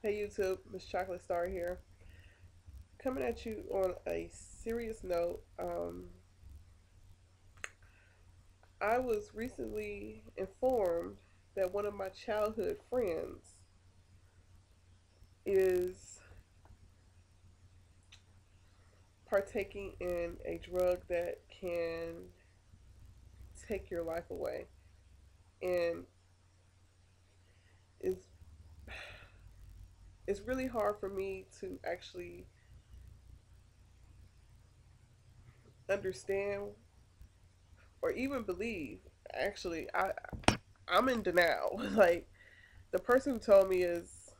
Hey YouTube, MzChocol8star here. Coming at you on a serious note. I was recently informed that one of my childhood friends is partaking in a drug that can take your life away. And it's, it's really hard for me to actually understand or even believe. Actually, I'm in denial. Like, the person who told me is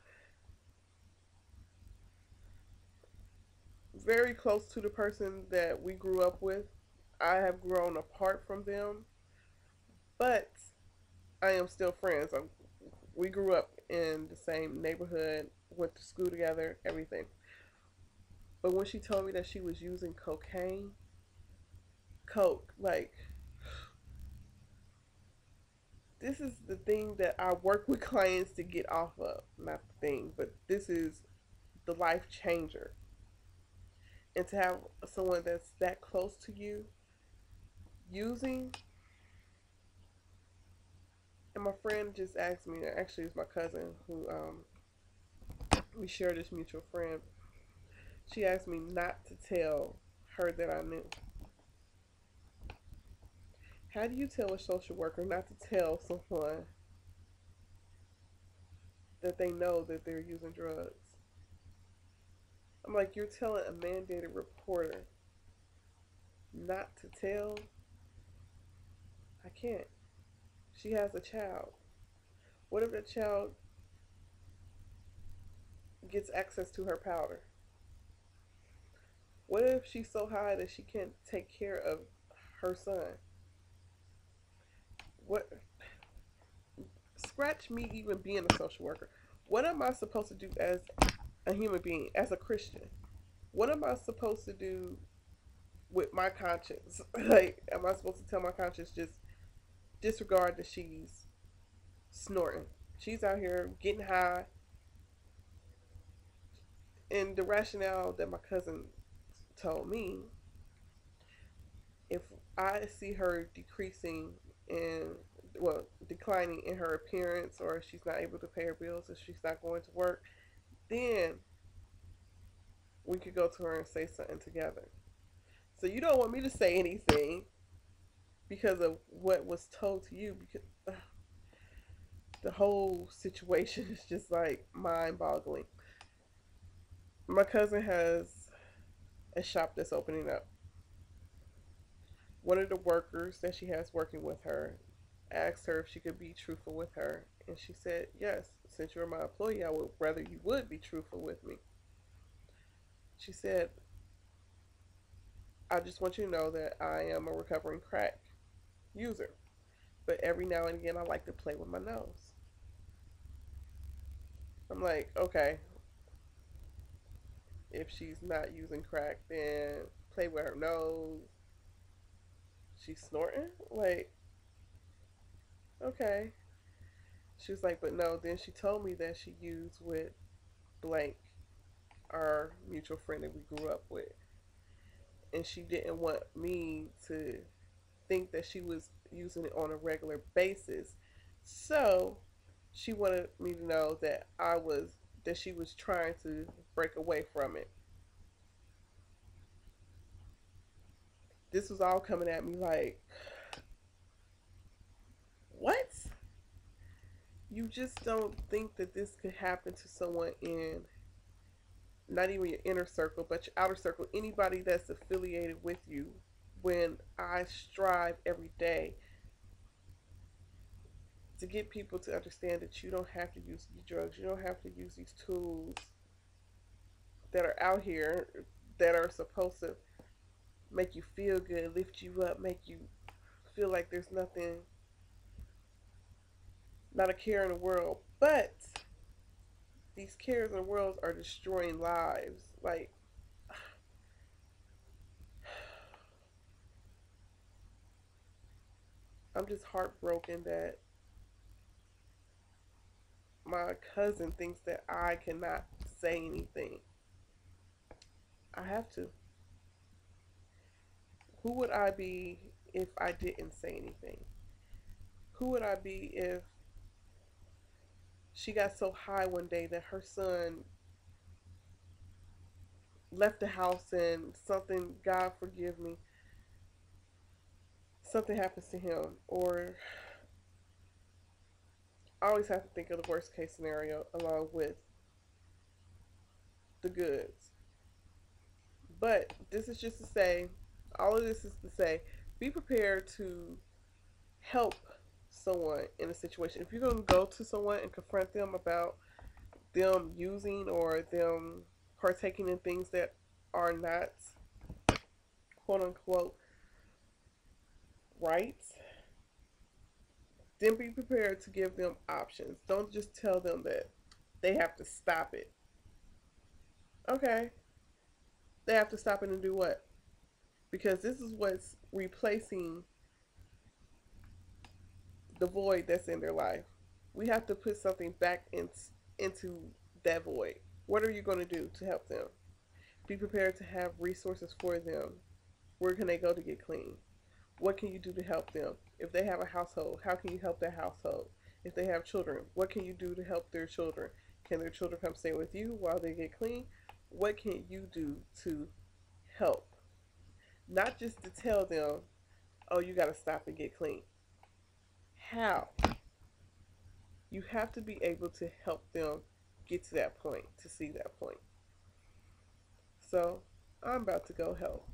very close to the person that we grew up with. I have grown apart from them, but I am still friends. We grew up in the same neighborhood, went to school together, everything. But when she told me that she was using cocaine, coke, like, this is the thing that I work with clients to get off of. Not the thing, but this is the life changer. And to have someone that's that close to you using, and my friend just asked me, actually it's my cousin who we share this mutual friend. She asked me not to tell her that I knew. How do you tell a social worker not to tell someone that they know that they're using drugs? I'm like, you're telling a mandated reporter not to tell? I can't. She has a child. What if that child gets access to her powder? What if she's so high that she can't take care of her son? What? Scratch me even being a social worker. What am I supposed to do as a human being, as a Christian? What am I supposed to do with my conscience? Like, am I supposed to tell my conscience just disregard that she's snorting? She's out here getting high. And the rationale that my cousin told me, if I see her decreasing in, well, declining in her appearance, or she's not able to pay her bills, if she's not going to work, then we could go to her and say something together. So you don't want me to say anything because of what was told to you, because the whole situation is just like mind boggling. My cousin has a shop that's opening up. One of the workers that she has working with her asked her if she could be truthful with her, and she said, yes, since you're my employee, I would rather you would be truthful with me. She said, I just want you to know that I am a recovering crack user, but every now and again I like to play with my nose. I'm like, okay, if she's not using crack, then play with her nose. She's snorting? Like, okay. She was like, but no, then she told me that she used with blank, our mutual friend that we grew up with. And she didn't want me to think that she was using it on a regular basis. So she wanted me to know that she was trying to break away from it. This was all coming at me like, what? You just don't think that this could happen to someone in not even your inner circle, but your outer circle, anybody that's affiliated with you, when I strive every day to get people to understand that you don't have to use these drugs, you don't have to use these tools that are out here that are supposed to make you feel good, lift you up, make you feel like there's nothing, not a care in the world. But these cares in the world are destroying lives. Like, I'm just heartbroken that my cousin thinks that I cannot say anything. I have to. Who would I be if I didn't say anything? Who would I be if she got so high one day that her son left the house and something, God forgive me, something happens to him? Or I always have to think of the worst case scenario along with the goods. But this is just to say, all of this is to say, be prepared to help someone in a situation. If you're going to go to someone and confront them about them using or them partaking in things that are not quote unquote right, then be prepared to give them options. Don't just tell them that they have to stop it. Okay, they have to stop it and do what? Because this is what's replacing the void that's in their life. We have to put something back into that void. What are you going to do to help them? Be prepared to have resources for them. Where can they go to get clean? What can you do to help them? If they have a household, how can you help that household? If they have children, what can you do to help their children? Can their children come stay with you while they get clean? What can you do to help? Not just to tell them, oh, you got to stop and get clean. How? You have to be able to help them get to that point, to see that point. So I'm about to go help.